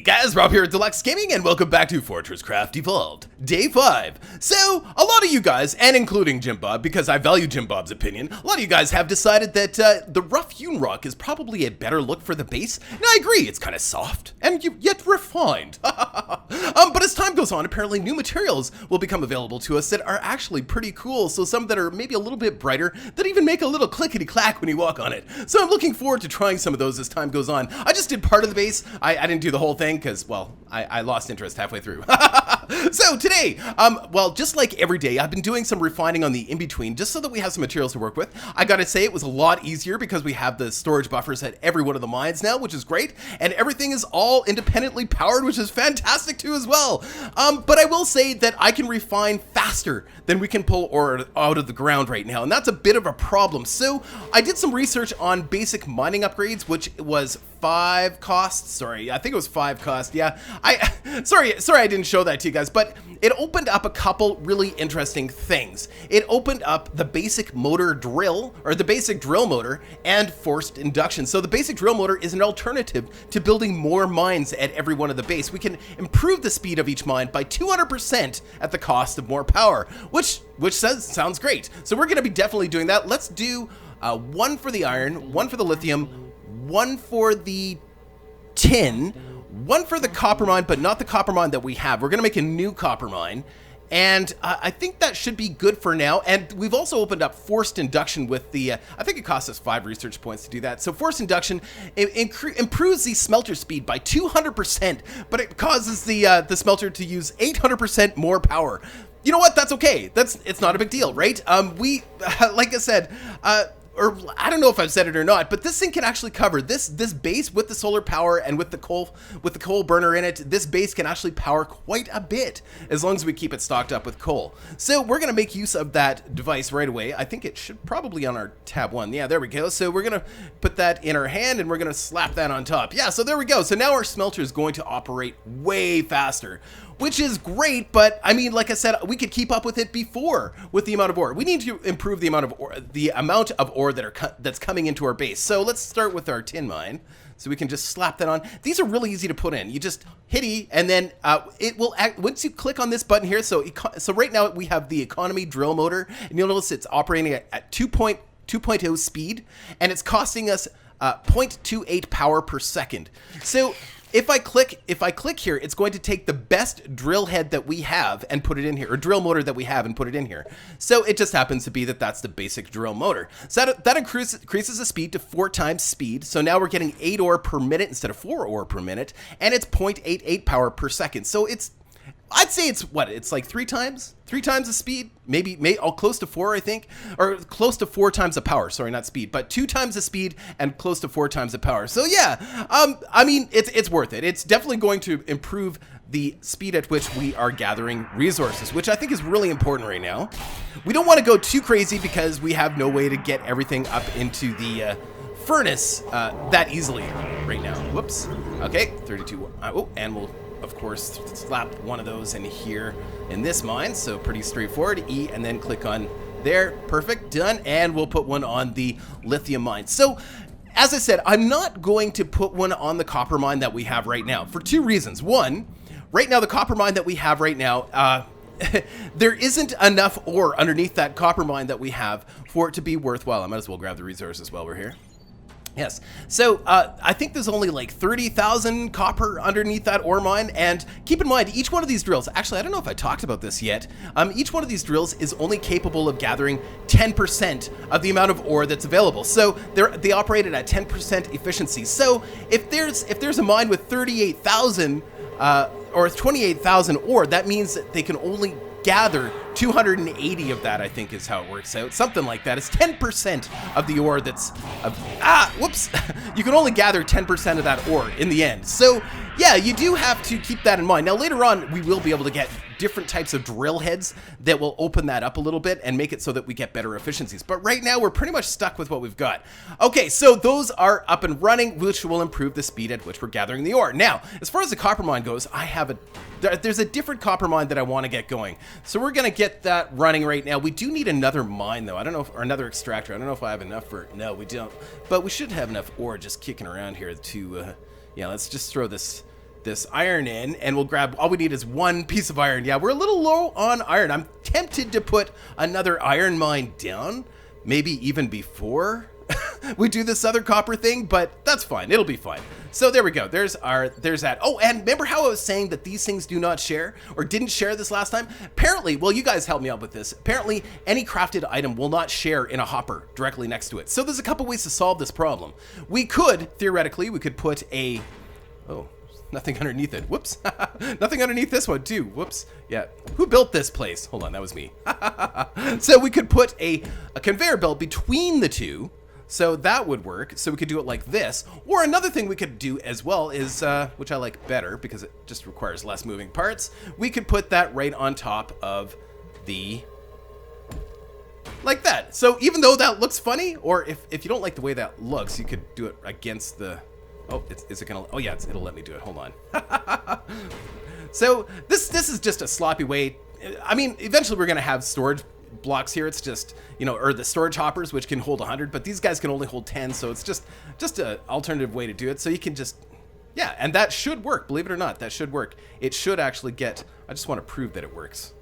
Hey guys, Rob here at Deluks Gaming, and welcome back to FortressCraft Evolved, Day 5. So, a lot of you guys, and including Jim Bob, because I value Jim Bob's opinion, a lot of you guys have decided that the rough-hewn rock is probably a better look for the base. And I agree, it's kind of soft, and yet refined. But as time goes on, apparently new materials will become available to us that are actually pretty cool, so some that are maybe a little bit brighter, that even make a little clickety-clack when you walk on it. So I'm looking forward to trying some of those as time goes on. I just did part of the base. I didn't do the whole thing because, well, I lost interest halfway through. So today, well, just like every day, I've been doing some refining on the in-between just so that we have some materials to work with. I gotta say, it was a lot easier because we have the storage buffers at every one of the mines now, which is great, and everything is all independently powered, which is fantastic too as well. But I will say that I can refine faster than we can pull ore out of the ground right now, and that's a bit of a problem. So I did some research on basic mining upgrades, which was 5 costs. Sorry, I think it was 5 cost. Yeah, sorry I didn't show that to you guys, but it opened up a couple really interesting things. It opened up the basic motor drill, or the basic drill motor, and forced induction. So the basic drill motor is an alternative to building more mines at every one of the base. We can improve the speed of each mine by 200% at the cost of more power, which sounds great. So we're going to be definitely doing that. Let's do 1 for the iron, 1 for the lithium, 1 for the tin, 1 for the copper mine, but not the copper mine that we have. We're going to make a new copper mine, and I think that should be good for now. And we've also opened up forced induction with the, I think it cost us 5 research points to do that. So forced induction improves the smelter speed by 200%, but it causes the smelter to use 800% more power. You know what? That's okay. It's not a big deal, right? We, like I said, or I don't know if I've said it or not, but this thing can actually cover this base with the solar power and with the coal burner in it. This base can actually power quite a bit as long as we keep it stocked up with coal. So we're gonna make use of that device right away. I think it should probably on our tab 1. Yeah, there we go. So we're gonna put that in our hand and we're gonna slap that on top. Yeah, so there we go. So now our smelter is going to operate way faster, which is great, but I mean, like I said, we could keep up with it before with the amount of ore. We need to improve the amount of ore that's coming into our base. So let's start with our tin mine. So we can just slap that on. These are really easy to put in. You just hit E, and then it will act once you click on this button here. So right now we have the economy drill motor, and you'll notice it's operating at 2.0 speed, and it's costing us 0.28 power per second. So if I click here, it's going to take the best drill head that we have and put it in here, or drill motor that we have and put it in here. So it just happens to be that that's the basic drill motor. So that increases the speed to 4 times speed. So now we're getting 8 ore per minute instead of 4 ore per minute, and it's 0.88 power per second. So I'd say it's what? It's like 3 times the speed, maybe close to 4, I think, or close to 4 times the power. Sorry, not speed, but 2 times the speed and close to 4 times the power. So yeah, I mean, it's worth it. It's definitely going to improve the speed at which we are gathering resources, which I think is really important right now. We don't want to go too crazy because we have no way to get everything up into the furnace that easily right now. Whoops. Okay, 32. Oh, and we'll of course slap one of those in here in this mine, so pretty straightforward. E and then click on there. Perfect, done. And we'll put one on the lithium mine. So as I said, I'm not going to put one on the copper mine that we have right now for 2 reasons. One, right now the copper mine that we have right now, there isn't enough ore underneath that copper mine that we have for it to be worthwhile. I might as well grab the resources while we're here. Yes, so I think there's only like 30,000 copper underneath that ore mine, and keep in mind, each one of these drills, actually I don't know if I talked about this yet, each one of these drills is only capable of gathering 10% of the amount of ore that's available. So they operated at 10% efficiency. So if there's a mine with 38,000 or 28,000 ore, that means that they can only gather 280 of that, I think is how it works out. Something like that. It's 10% of the ore that's... whoops! You can only gather 10% of that ore in the end. So, yeah, you do have to keep that in mind. Now, later on, we will be able to get different types of drill heads that will open that up a little bit and make it so that we get better efficiencies. But right now, we're pretty much stuck with what we've got. Okay, so those are up and running, which will improve the speed at which we're gathering the ore. Now, as far as the copper mine goes, there's a different copper mine that I want to get going. So we're going to get that running right now. We do need another mine, though. I don't know or another extractor. I don't know if I have enough for... No, we don't. But we should have enough ore just kicking around here to... yeah, let's just throw this this iron in, and we'll grab, all we need is one piece of iron. Yeah, we're a little low on iron. I'm tempted to put another iron mine down, maybe even before we do this other copper thing, but that's fine. It'll be fine. So there we go. There's that. Oh, and remember how I was saying that these things do not share, or didn't share this last time? Apparently, well, you guys helped me out with this. Apparently, any crafted item will not share in a hopper directly next to it. So there's a couple ways to solve this problem. We could, theoretically, we could put a, oh, nothing underneath it. Whoops. Nothing underneath this one too. Whoops. Yeah. Who built this place? Hold on, that was me. So we could put a conveyor belt between the two. So that would work. So we could do it like this. Or another thing we could do as well is, which I like better because it just requires less moving parts. We could put that right on top of the, like that. So even though that looks funny, or if you don't like the way that looks, you could do it against the, oh, is it gonna, oh yeah, it'll let me do it. Hold on. So this is just a sloppy way. I mean, eventually we're gonna have storage blocks here. It's just, you know, or the storage hoppers, which can hold 100, but these guys can only hold 10. So it's just an alternative way to do it. So you can just, yeah, and that should work. Believe it or not, that should work. It should actually get, I just want to prove that it works.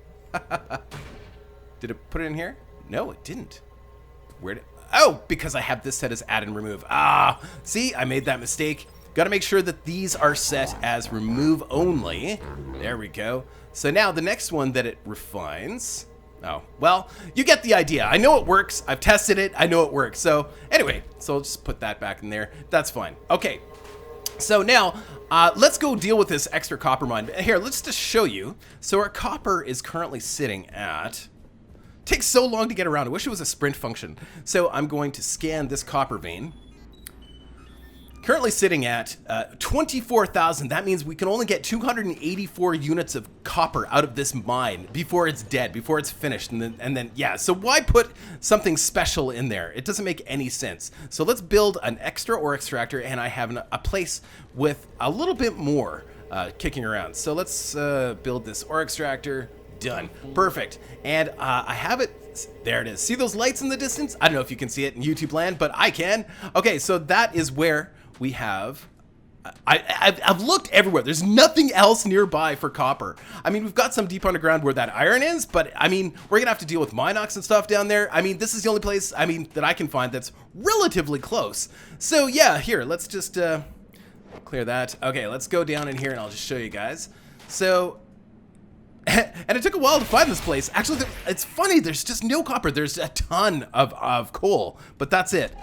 Did it put it in here? No, it didn't. Where did, oh, because I have this set as add and remove. Ah, see, I made that mistake. Got to make sure that these are set as remove only. There we go. So now the next one that it refines. Oh, well, you get the idea. I know it works. I've tested it. I know it works. So anyway, so I'll just put that back in there. That's fine. Okay. So now let's go deal with this extra copper mine. Here, let's just show you. So our copper is currently sitting at, takes so long to get around. I wish it was a sprint function. So I'm going to scan this copper vein. Currently sitting at 24,000. That means we can only get 284 units of copper out of this mine before it's dead, before it's finished. And then yeah, so why put something special in there? It doesn't make any sense. So let's build an extra ore extractor, and I have a place with a little bit more kicking around. So let's build this ore extractor. Done. Perfect. And I have it. There it is. See those lights in the distance? I don't know if you can see it in YouTube land, but I can. Okay, so that is where we have, I've looked everywhere. There's nothing else nearby for copper. I mean, we've got some deep underground where that iron is, but I mean, we're gonna have to deal with Minox and stuff down there. I mean, this is the only place, I mean, that I can find that's relatively close. So yeah, here, let's just clear that. Okay, let's go down in here and I'll just show you guys. So, and it took a while to find this place. Actually, it's funny, there's just no copper. There's a ton of coal, but that's it.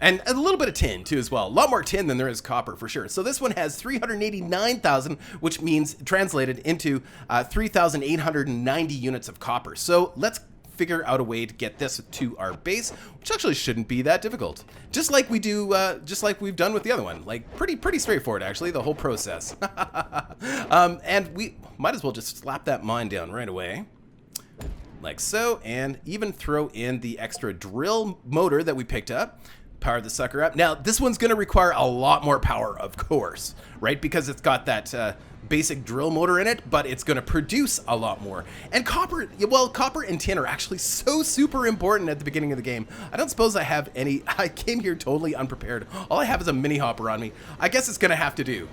And a little bit of tin too as well. A lot more tin than there is copper for sure. So this one has 389,000, which means translated into 3,890 units of copper. So let's figure out a way to get this to our base, which actually shouldn't be that difficult. Just like we do, just like we've done with the other one. Like pretty straightforward actually, the whole process. And we might as well just slap that mine down right away. Like so, and even throw in the extra drill motor that we picked up. Power the sucker up. Now, this one's going to require a lot more power, of course, right? Because it's got that basic drill motor in it, but it's going to produce a lot more. And copper, well, copper and tin are actually so super important at the beginning of the game. I don't suppose I have any. I came here totally unprepared. All I have is a mini hopper on me. I guess it's going to have to do.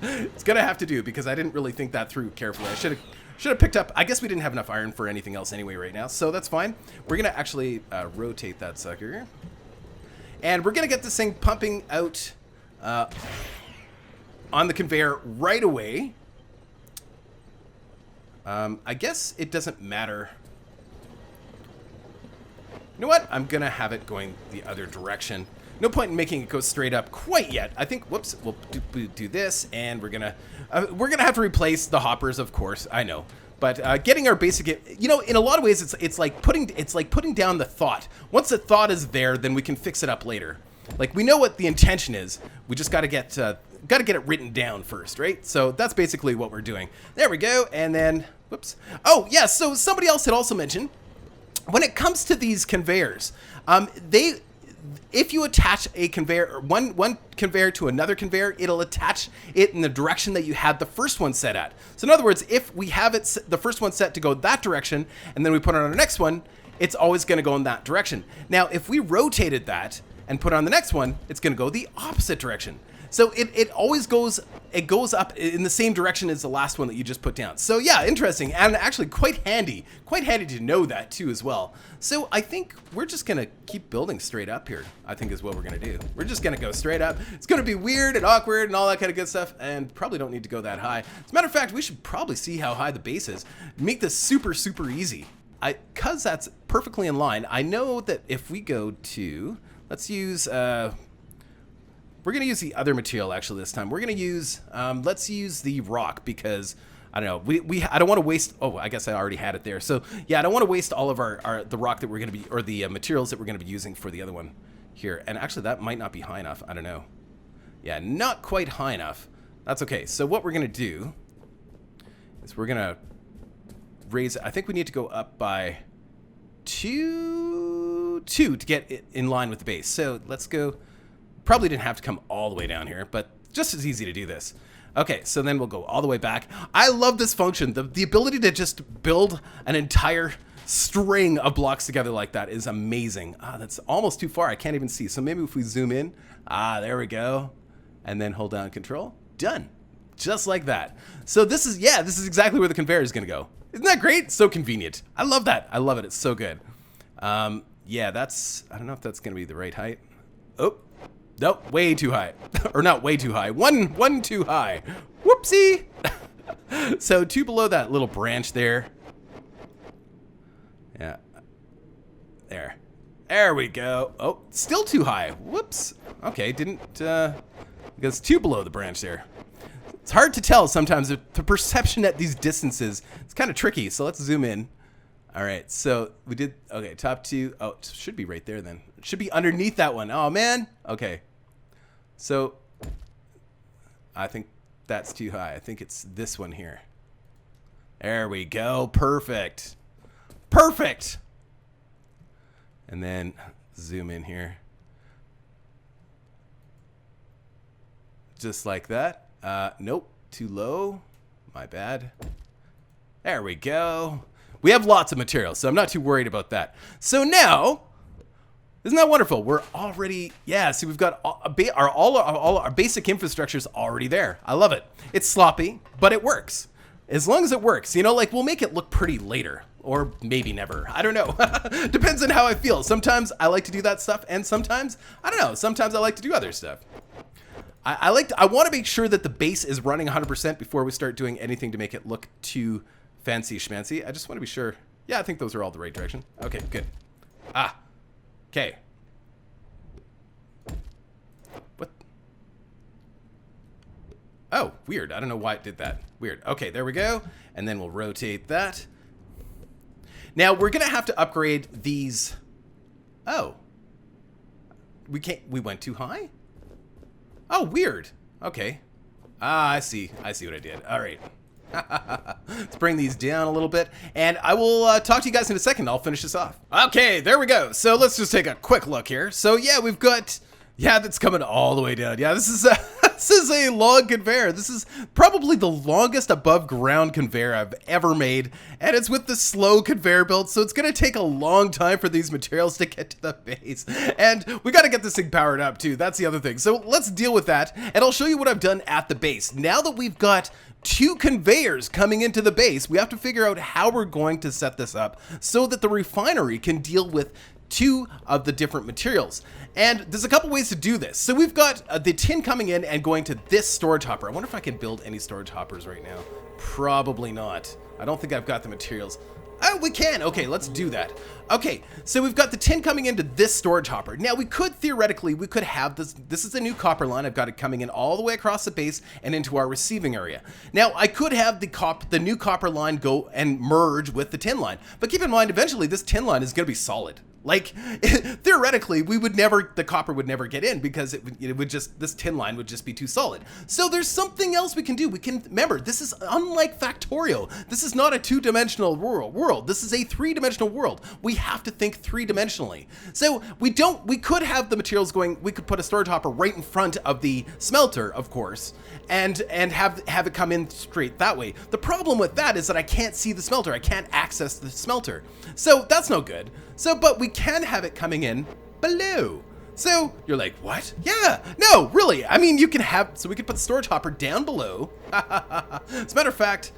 It's going to have to do because I didn't really think that through carefully. I should have picked up. I guess we didn't have enough iron for anything else anyway right now, so that's fine. We're going to actually rotate that sucker. And we're going to get this thing pumping out on the conveyor right away. I guess it doesn't matter. You know what? I'm going to have it going the other direction. No point in making it go straight up quite yet. I think, whoops, we'll do this, and we're going to have to replace the hoppers, of course. I know. But getting our basic, you know, in a lot of ways, it's like putting down the thought. Once the thought is there, then we can fix it up later. Like we know what the intention is. We just got to get it written down first, right? So that's basically what we're doing. There we go. And then, whoops. Oh yeah. So somebody else had also mentioned when it comes to these conveyors, if you attach a conveyor, one conveyor to another conveyor, it'll attach it in the direction that you had the first one set at. So in other words, if we have it the first one set to go that direction, and then we put it on our next one, it's always going to go in that direction. Now, if we rotated that, and put it on the next one, it's going to go the opposite direction. So it always goes, it goes up in the same direction as the last one that you just put down. So yeah, interesting, and actually quite handy to know that too as well. So I think we're just gonna keep building straight up here, I think is what we're gonna do. We're just gonna go straight up. It's gonna be weird and awkward and all that kind of good stuff, and probably don't need to go that high. As a matter of fact, we should probably see how high the base is. Make this super, super easy. Cause that's perfectly in line. I know that if we go to, let's use, we're going to use the other material actually this time. We're going to use, let's use the rock because, I don't know, I don't want to waste, oh, I guess I already had it there. So yeah, I don't want to waste all of the rock that we're going to be, or the materials that we're going to be using for the other one here. And actually that might not be high enough. I don't know. Yeah, not quite high enough. That's okay. So what we're going to do is we're going to raise, I think we need to go up by two to get it in line with the base. So let's go. Probably didn't have to come all the way down here, but just as easy to do this. Okay, so then we'll go all the way back. I love this function. The ability to just build an entire string of blocks together like that is amazing. That's almost too far. I can't even see. So maybe if we zoom in, there we go. And then hold down Control. Done. Just like that. So this is exactly where the conveyor is going to go. Isn't that great? So convenient. I love that. I love it. It's so good. Yeah, that's, I don't know if that's going to be the right height. Oh. Nope, way too high. Or not way too high. One too high. Whoopsie. So 2 below that little branch there. Yeah. There we go. Oh, still too high. Whoops. Okay, because 2 below the branch there. It's hard to tell sometimes. The perception at these distances, it's kind of tricky. So let's zoom in. All right, so we did, okay, top 2. Oh, it should be right there then. It should be underneath that one. Oh, man. Okay. So I think that's too high. I think it's this one here. There we go. Perfect. Perfect. And then zoom in here. Just like that. Nope. Too low. My bad. There we go. We have lots of material, so I'm not too worried about that. So now, isn't that wonderful? We're already, yeah, see, we've got all our basic infrastructure is already there. I love it. It's sloppy, but it works. As long as it works, you know, like we'll make it look pretty later, or maybe never. I don't know. Depends on how I feel. Sometimes I like to do that stuff, and sometimes, I don't know, sometimes I like to do other stuff. I want to make sure that the base is running 100% before we start doing anything to make it look too fancy schmancy. I just want to be sure. Yeah, I think those are all the right direction. Okay, good. Okay. What? Oh, weird. I don't know why it did that. Weird. Okay, there we go. And then we'll rotate that. Now, we're going to have to upgrade these. Oh. We went too high? Oh, weird. Okay. I see. I see what I did. All right. Let's bring these down a little bit, and I will talk to you guys in a second. I'll finish this off. Okay, there we go. So let's just take a quick look here. So yeah, we've got, yeah, that's coming all the way down. Yeah, this is a long conveyor. This is probably the longest above ground conveyor I've ever made, and it's with the slow conveyor belt, so it's gonna take a long time for these materials to get to the base. And we gotta get this thing powered up too. That's the other thing. So let's deal with that, and I'll show you what I've done at the base. Now that we've got 2 conveyors coming into the base, we have to figure out how we're going to set this up so that the refinery can deal with 2 of the different materials. And there's a couple ways to do this. So we've got the tin coming in and going to this storage hopper. I wonder if I can build any storage hoppers right now. Probably not. I don't think I've got the materials. Oh, we can. Okay, let's do that. Okay, so we've got the tin coming into this storage hopper. Now, we could theoretically, we could have this. This is a new copper line. I've got it coming in all the way across the base and into our receiving area. Now, I could have the new copper line go and merge with the tin line. But keep in mind, eventually, this tin line is going to be solid. Like, theoretically, the copper would never get in because it would just, this tin line would just be too solid. So there's something else we can do. We can, remember, this is unlike Factorio. This is not a 2-dimensional world. This is a 3-dimensional world. We have to think 3-dimensionally. So we could have the materials going, we could put a storage hopper right in front of the smelter, of course, and have it come in straight that way. The problem with that is that I can't see the smelter. I can't access the smelter. So that's no good. So, but we can have it coming in below. So you're like, what? Yeah, no, really. I mean, you can have, so we could put the storage hopper down below. As a matter of fact,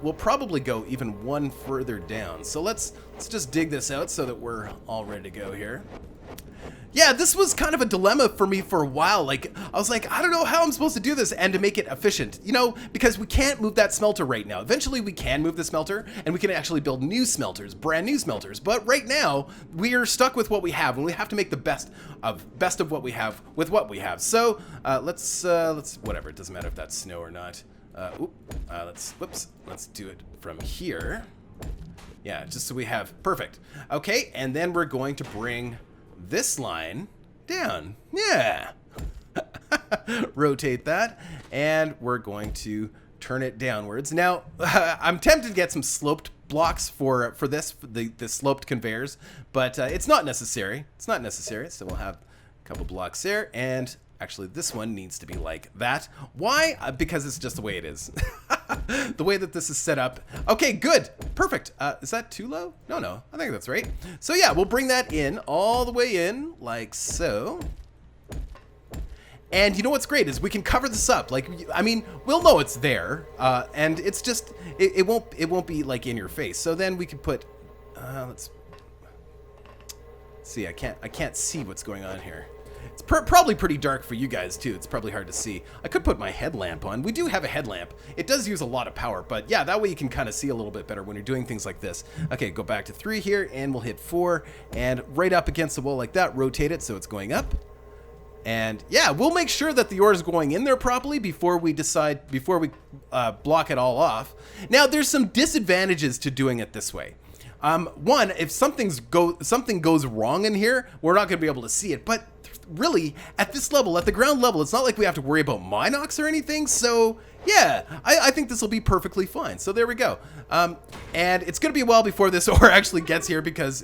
we'll probably go even one further down. So let's just dig this out so that we're all ready to go here. Yeah, this was kind of a dilemma for me for a while. Like, I was like, I don't know how I'm supposed to do this and to make it efficient, you know, because we can't move that smelter right now. Eventually we can move the smelter and we can actually build new smelters, brand new smelters. But right now we are stuck with what we have and we have to make the best of what we have with what we have. So let's whatever, it doesn't matter if that's snow or not. Let's do it from here. Yeah, just so we have, perfect. Okay, and then we're going to bring this line down. Yeah. Rotate that, and we're going to turn it downwards. Now, I'm tempted to get some sloped blocks for the sloped conveyors, but it's not necessary. It's not necessary. So we'll have a couple blocks there, and actually this one needs to be like that. Why? Because it's just the way it is. The way that this is set up. Okay, good. Perfect. Is that too low? No, I think that's right. So yeah, we'll bring that in all the way in like so. And you know what's great is we can cover this up. Like, I mean, we'll know it's there, and it's just it won't be like in your face. So then we can put let's see. I can't see what's going on here. It's probably pretty dark for you guys too. It's probably hard to see. I could put my headlamp on. We do have a headlamp. It does use a lot of power, but yeah, that way you can kind of see a little bit better when you're doing things like this. Okay, go back to 3 here, and we'll hit 4, and right up against the wall like that, rotate it so it's going up. And yeah, we'll make sure that the ore is going in there properly before we block it all off. Now, there's some disadvantages to doing it this way. One, if something goes wrong in here, we're not going to be able to see it, but really, at this level, at the ground level, it's not like we have to worry about Minox or anything, so yeah, I think this will be perfectly fine. So there we go. And it's going to be a while before this ore actually gets here because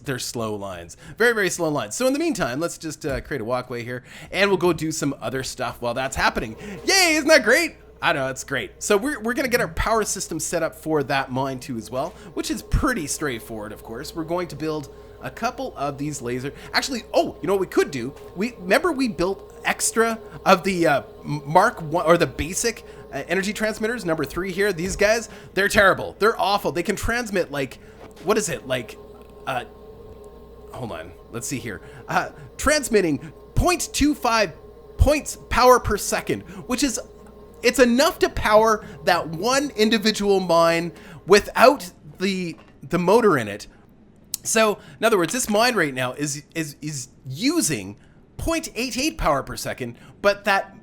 they're slow lines. Very, very slow lines. So in the meantime, let's just create a walkway here, and we'll go do some other stuff while that's happening. Yay, isn't that great? I know, it's great. So we're going to get our power system set up for that mine too as well, which is pretty straightforward, of course. We're going to build a couple of these laser. Actually, oh, you know what we could do? Remember we built extra of the Mark 1 or the basic energy transmitters, number 3 here. These guys, they're terrible. They're awful. They can transmit like, what is it? Like, hold on. Let's see here. Transmitting 0.25 points power per second, which is, it's enough to power that one individual mine without the motor in it. So, in other words, this mine right now is using 0.88 power per second, but that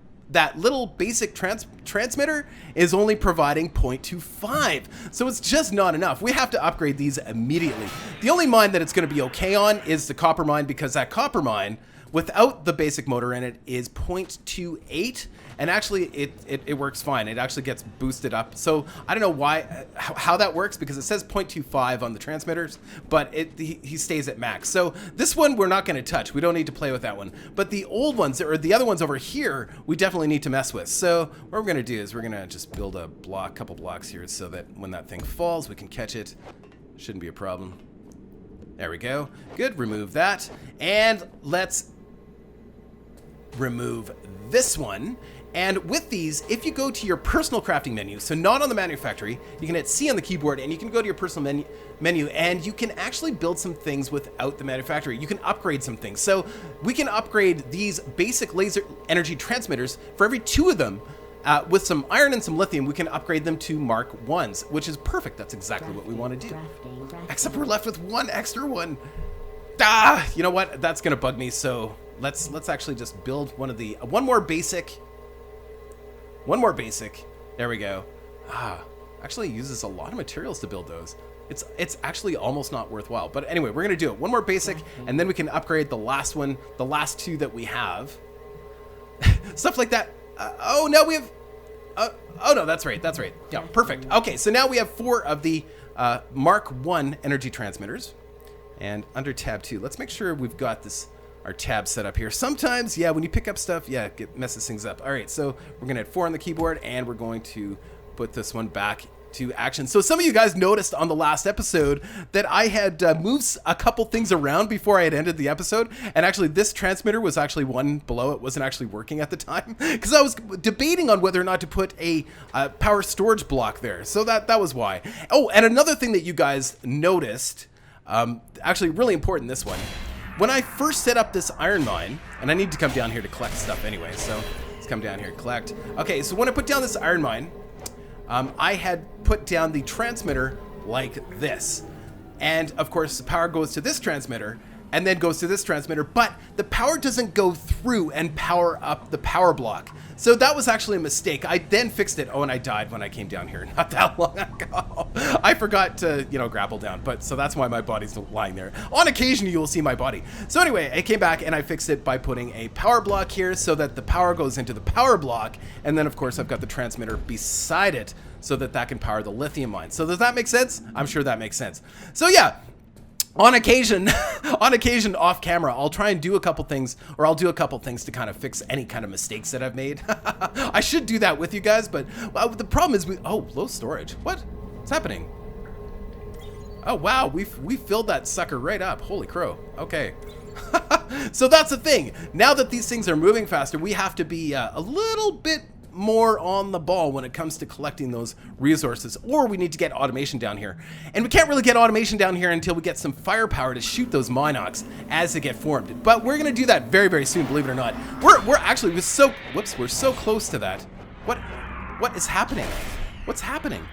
little basic transmitter is only providing 0.25. So it's just not enough. We have to upgrade these immediately. The only mine that it's going to be okay on is the copper mine, because that copper mine, without the basic motor in it, is 0.28, and actually it works fine. It actually gets boosted up. So I don't know why, how that works, because it says 0.25 on the transmitters, but he stays at max. So this one we're not going to touch. We don't need to play with that one. But the old ones, or the other ones over here, we definitely need to mess with. So what we're going to do is we're going to just build a couple blocks here so that when that thing falls, we can catch it. Shouldn't be a problem. There we go. Good, remove that. And let's remove this one. And with these, if you go to your personal crafting menu, so not on the manufactory, you can hit C on the keyboard and you can go to your personal menu and you can actually build some things without the manufactory. You can upgrade some things. So we can upgrade these basic laser energy transmitters for every 2 of them. With some iron and some lithium, we can upgrade them to Mark 1s, which is perfect. That's exactly what we want to do. Except we're left with 1 extra one. You know what? That's going to bug me. So let's actually just build one more basic. There we go. Actually uses a lot of materials to build those. It's actually almost not worthwhile. But anyway, we're going to do it. One more basic, and then we can upgrade the last one, the last 2 that we have. Stuff like that. Oh, no, we have... oh, no, that's right. Yeah, perfect. Okay, so now we have 4 of the Mark 1 energy transmitters. And under tab 2, let's make sure we've got our tab set up here. Sometimes, yeah, when you pick up stuff, yeah, it messes things up. All right, so we're going to hit 4 on the keyboard, and we're going to put this one back to action. So some of you guys noticed on the last episode that I had moved a couple things around before I had ended the episode, and actually this transmitter was actually one below. It wasn't actually working at the time because I was debating on whether or not to put a power storage block there. So that was why. Oh, and another thing that you guys noticed, actually really important, this one. When I first set up this iron mine, and I need to come down here to collect stuff anyway, so let's come down here and collect. Okay, so when I put down this iron mine, I had put down the transmitter like this. And of course, the power goes to this transmitter and then goes to this transmitter, but the power doesn't go through and power up the power block. So that was actually a mistake. I then fixed it. Oh, and I died when I came down here not that long ago. I forgot to, grapple down, but so that's why my body's lying there. On occasion, you will see my body. So anyway, I came back and I fixed it by putting a power block here so that the power goes into the power block. And then of course, I've got the transmitter beside it so that can power the lithium mine. So does that make sense? I'm sure that makes sense. So yeah. On occasion, off camera, I'll try and do a couple things, or I'll do a couple things to kind of fix any kind of mistakes that I've made. I should do that with you guys, but the problem is low storage. What's happening? Oh wow, we filled that sucker right up. Holy crow. Okay. So that's the thing. Now that these things are moving faster, we have to be a little bit more on the ball when it comes to collecting those resources, or we need to get automation down here. And we can't really get automation down here until we get some firepower to shoot those Minox as they get formed. But we're gonna do that very, very soon, believe it or not. We're so close to that. What is happening? What's happening?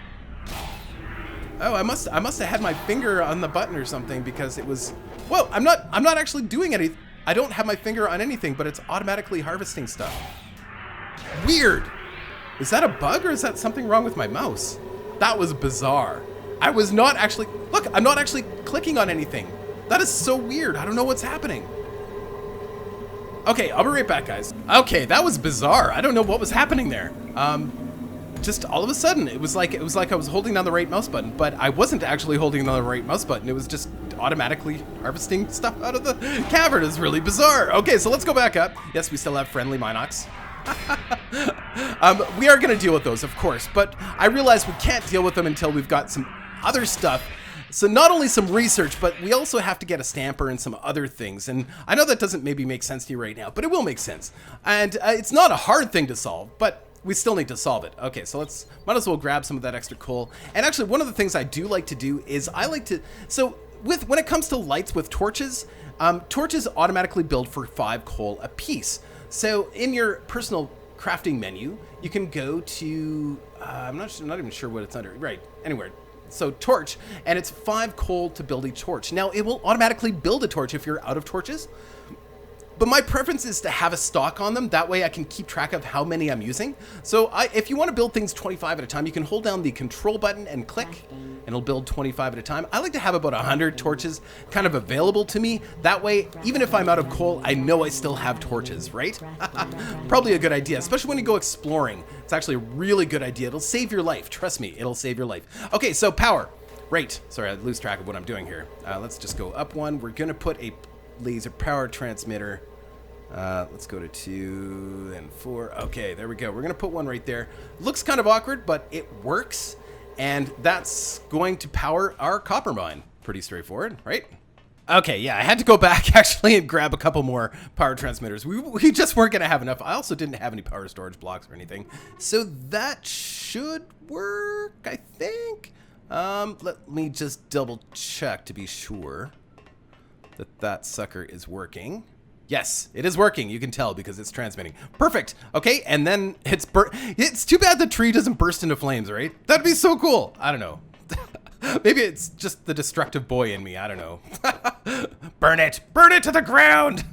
Oh, I must have had my finger on the button or something, because it was, whoa, I'm not actually doing anything. I don't have my finger on anything, but it's automatically harvesting stuff. Weird. Is that a bug, or is that something wrong with my mouse? That was bizarre. I was not actually, look, I'm not actually clicking on anything. That is so weird. I don't know what's happening. Okay, I'll be right back, guys. Okay, that was bizarre. I don't know what was happening there. Just all of a sudden, it was like I was holding down the right mouse button, but I wasn't actually holding down the right mouse button. It was just automatically harvesting stuff out of the cavern. It's really bizarre. Okay, so let's go back up. Yes, we still have friendly Minox. We are going to deal with those, of course, but I realize we can't deal with them until we've got some other stuff. So not only some research, but we also have to get a stamper and some other things. And I know that doesn't maybe make sense to you right now, but it will make sense. And it's not a hard thing to solve, but we still need to solve it. Okay, so might as well grab some of that extra coal. And actually, one of the things I do like to do is when it comes to lights with torches, torches automatically build for 5 coal a piece. So in your personal crafting menu, you can go to, I'm not even sure what it's under, right, anywhere. So torch, and it's 5 coal to build each torch. Now it will automatically build a torch if you're out of torches, but my preference is to have a stock on them. That way I can keep track of how many I'm using. So if you want to build things 25 at a time, you can hold down the control button and click, and it'll build 25 at a time. I like to have about 100 torches kind of available to me. That way, even if I'm out of coal, I know I still have torches, right? Probably a good idea, especially when you go exploring. It's actually a really good idea. It'll save your life. Trust me, it'll save your life. Okay, so power. Right, sorry, I lose track of what I'm doing here. Let's just go up one. We're gonna put a laser power transmitter. Let's go to 2 and 4. Okay, there we go. We're gonna put one right there. Looks kind of awkward, but it works. And that's going to power our copper mine. Pretty straightforward, right? Okay, yeah, I had to go back actually and grab a couple more power transmitters. We just weren't gonna have enough. I also didn't have any power storage blocks or anything. So that should work, I think. Let me just double check to be sure that sucker is working. Yes, it is working. You can tell because it's transmitting. Perfect. Okay, and then it's too bad the tree doesn't burst into flames, right? That'd be so cool. I don't know. Maybe it's just the destructive boy in me. I don't know. Burn it to the ground.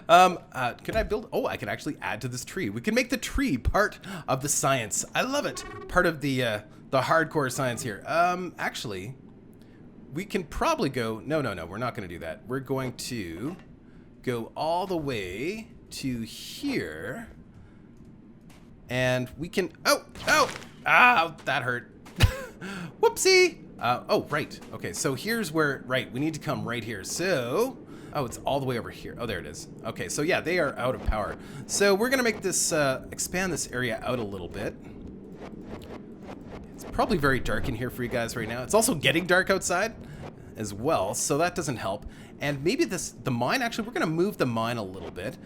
Can I build? Oh, I can actually add to this tree. We can make the tree part of the science. I love it. Part of the hardcore science here. Actually, we can probably go. No, we're not going to do that. We're going to go all the way to here, and we can. Oh, that hurt. Whoopsie. Oh, right. Okay, so here's where, right, we need to come right here. So, oh, it's all the way over here. Oh, there it is. Okay, so yeah, they are out of power. So we're gonna make this, expand this area out a little bit. probably very dark in here for you guys right now. It's also getting dark outside as well, so that doesn't help. And maybe the mine, actually, we're going to move the mine a little bit.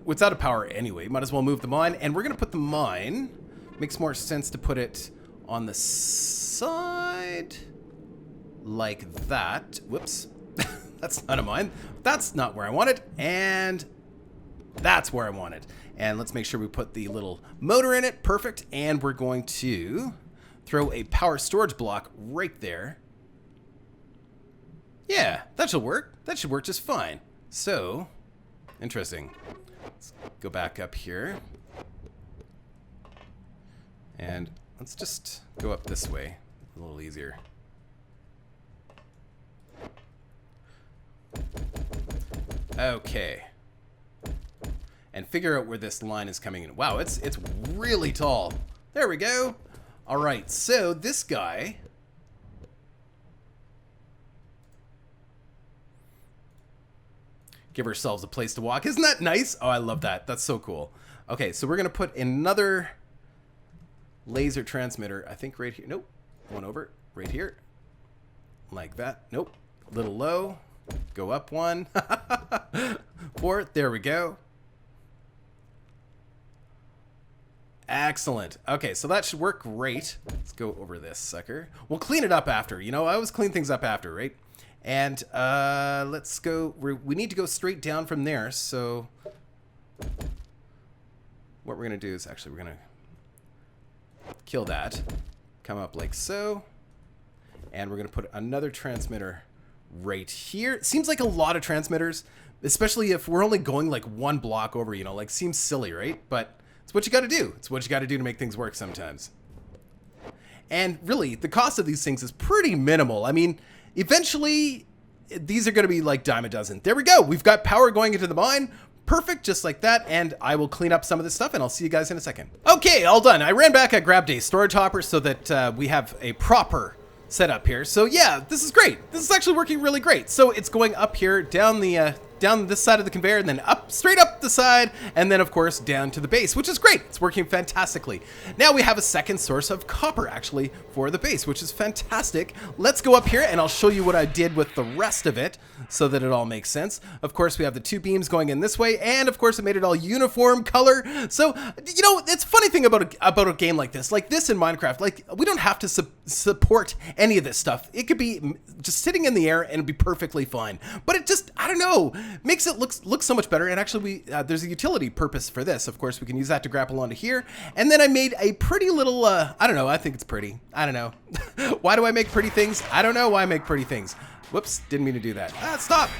It's out of power anyway. Might as well move the mine. And we're going to put the mine, makes more sense to put it on the side like that. Whoops. That's not a mine. That's not where I want it. And that's where I want it. And let's make sure we put the little motor in it. Perfect. And we're going to throw a power storage block right there. Yeah, that should work. That should work just fine. So, interesting. Let's go back up here. And let's just go up this way. A little easier. Okay. And figure out where this line is coming in. Wow, it's really tall. There we go. All right, so this guy... Give ourselves a place to walk. Isn't that nice? Oh, I love that. That's so cool. Okay, so we're going to put another laser transmitter, I think right here. Nope. One over. Right here. Like that. Nope. A little low. Go up one. 4. There we go. Excellent. Okay, so that should work great. Let's go over this sucker. We'll clean it up after. You know, I always clean things up after, right? And let's go, we need to go straight down from there. So what we're going to do is actually we're going to kill that. Come up like so. And we're going to put another transmitter right here. It seems like a lot of transmitters, especially if we're only going like one block over, you know, like seems silly, right? But it's what you got to do. It's what you got to do to make things work sometimes. And really, the cost of these things is pretty minimal. I mean, eventually, these are going to be like dime a dozen. There we go. We've got power going into the mine. Perfect, just like that. And I will clean up some of this stuff, and I'll see you guys in a second. Okay, all done. I ran back. I grabbed a storage hopper so that we have a proper setup here. So yeah, this is great. This is actually working really great. So it's going up here, down the down this side of the conveyor, and then up, straight up the side, and then of course down to the base, which is great. It's working fantastically. Now we have a second source of copper actually for the base, which is fantastic. Let's go up here and I'll show you what I did with the rest of it so that it all makes sense. Of course, we have the 2 beams going in this way, and of course it made it all uniform color. So, you know, it's a funny thing about a game like this in Minecraft, like we don't have to support any of this stuff. It could be just sitting in the air and it'd be perfectly fine. But it just, I don't know, makes it look so much better. And actually there's a utility purpose for this. Of course, we can use that to grapple onto here. And then I made a pretty little, I don't know, I think it's pretty. I don't know. Why do I make pretty things? I don't know why I make pretty things. Whoops, didn't mean to do that. Stop.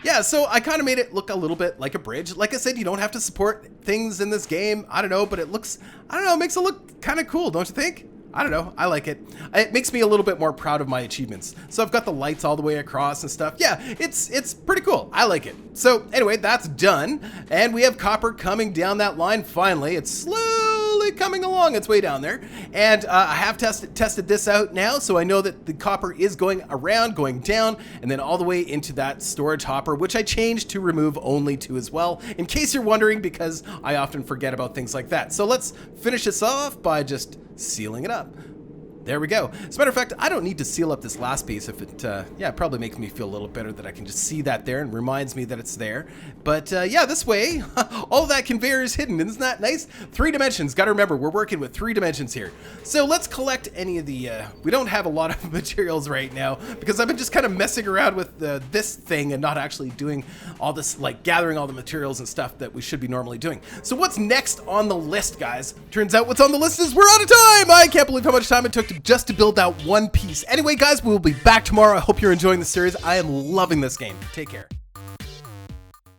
Yeah, so I kind of made it look a little bit like a bridge. Like I said, you don't have to support things in this game. I don't know, but it looks, I don't know, it makes it look kind of cool, don't you think? I don't know. I like it. It makes me a little bit more proud of my achievements. So I've got the lights all the way across and stuff. Yeah, it's pretty cool. I like it. So anyway, that's done. And we have copper coming down that line finally. It's slowly coming along its way down there. And I have tested this out now. So I know that the copper is going around, going down, and then all the way into that storage hopper, which I changed to remove only 2 as well, in case you're wondering, because I often forget about things like that. So let's finish this off by just sealing it up. There we go. As a matter of fact, I don't need to seal up this last piece if it, yeah, it probably makes me feel a little better that I can just see that there and reminds me that it's there. But yeah, this way, all that conveyor is hidden. Isn't that nice? 3 dimensions. Got to remember, we're working with 3 dimensions here. So let's collect any of the, we don't have a lot of materials right now because I've been just kind of messing around with this thing and not actually doing all this, like gathering all the materials and stuff that we should be normally doing. So what's next on the list, guys? Turns out what's on the list is we're out of time. I can't believe how much time it took just to build that one piece. Anyway, guys, we will be back tomorrow. I hope you're enjoying the series. I am loving this game. Take care.